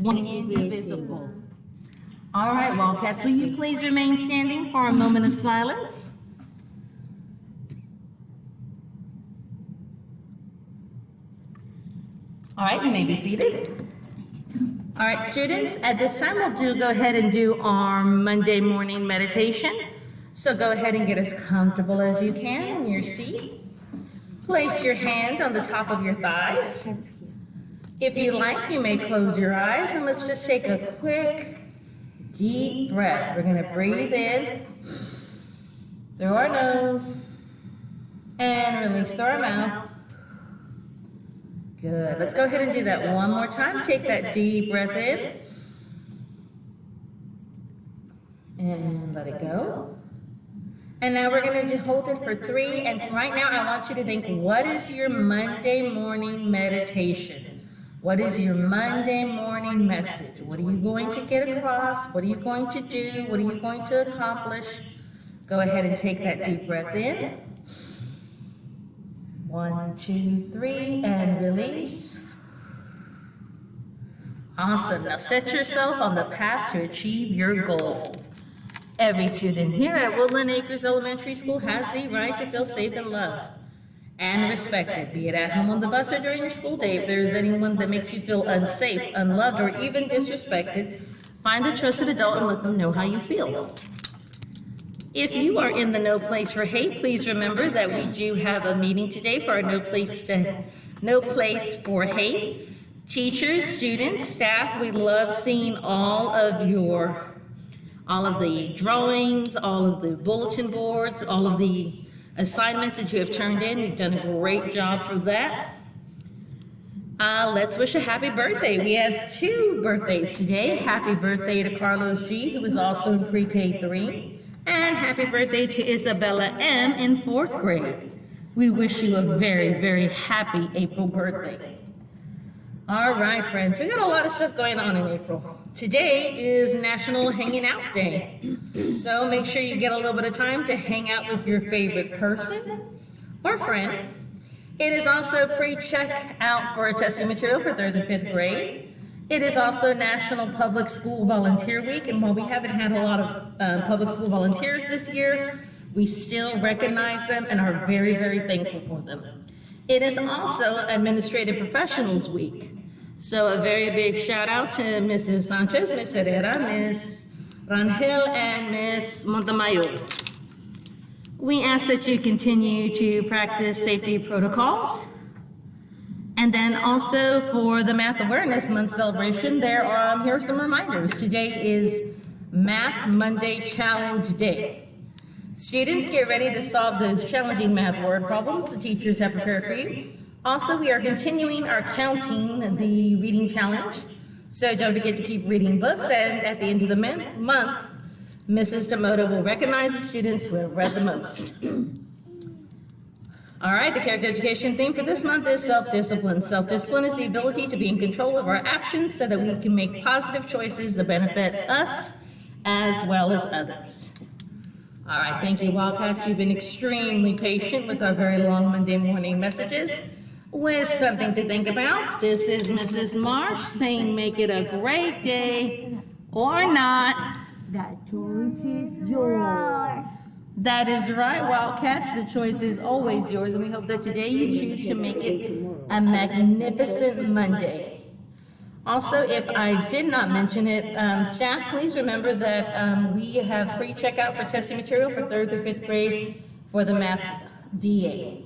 one indivisible. All right, Wildcats, will you please remain standing for a moment of silence? All right, you may be seated. All right, students, at this time we'll go ahead and do our Monday morning meditation. So go ahead and get as comfortable as you can in your seat. Place your hands on the top of your thighs. If you like, you may close your eyes and let's just take a quick, deep breath. We're going to breathe in through our nose and release through our mouth. Good. Let's go ahead and do that one more time. Take that deep breath in and let it go. And now we're going to hold it for 3. And right now I want you to think, what is your Monday morning meditation? What is your Monday morning message? What are you going to get across? What are you going to do? What are you going to accomplish? Go ahead and take that deep breath in. 1, 2, 3, and release. Awesome. Now set yourself on the path to achieve your goal. Every student here at Woodland Acres Elementary School has the right to feel safe and loved and respected, be it at home, on the bus, or during your school day. If there is anyone that makes you feel unsafe, unloved, or even disrespected, find a trusted adult and let them know how you feel. If you are in the No Place for Hate, please remember that we do have a meeting today for our No Place for Hate. Teachers, students, staff, we love seeing all of the drawings, all of the bulletin boards, all of the assignments that you have turned in. You've done a great job for that. Let's wish a happy birthday. We have 2 birthdays today. Happy birthday to Carlos G, who is also in pre-K 3. And happy birthday to Isabella M in 4th grade. We wish you a very, very happy April birthday. All right, friends, we got a lot of stuff going on in April. Today is National Hanging Out Day. So make sure you get a little bit of time to hang out with your favorite person or friend. It is also pre-check out for testing material for 3rd and 5th grade. It is also National Public School Volunteer Week, and while we haven't had a lot of public school volunteers this year, we still recognize them and are very, very thankful for them. It is also Administrative Professionals Week, so a very big shout out to Mrs. Sanchez, Ms. Herrera, Ms. Rangel, and Ms. Montemayor. We ask that you continue to practice safety protocols. And then also for the Math Awareness Month celebration, here are some reminders. Today is Math Monday Challenge Day. Students, get ready to solve those challenging math word problems the teachers have prepared for you. Also, we are continuing our Counting the Reading Challenge. So don't forget to keep reading books, and at the end of the month, Mrs. Demoto will recognize the students who have read the most. All right, the character education theme for this month is self-discipline. Self-discipline is the ability to be in control of our actions so that we can make positive choices that benefit us as well as others. All right, thank you, Wildcats. You've been extremely patient with our very long Monday morning messages. With something to think about, this is Mrs. Marsh saying make it a great day or not. That choice is yours. That is right, Wildcats. The choice is always yours, and we hope that today you choose to make it a magnificent Monday. Also, if I did not mention it, staff, please remember that we have pre-checkout for testing material for 3rd or 5th grade for the Math DA.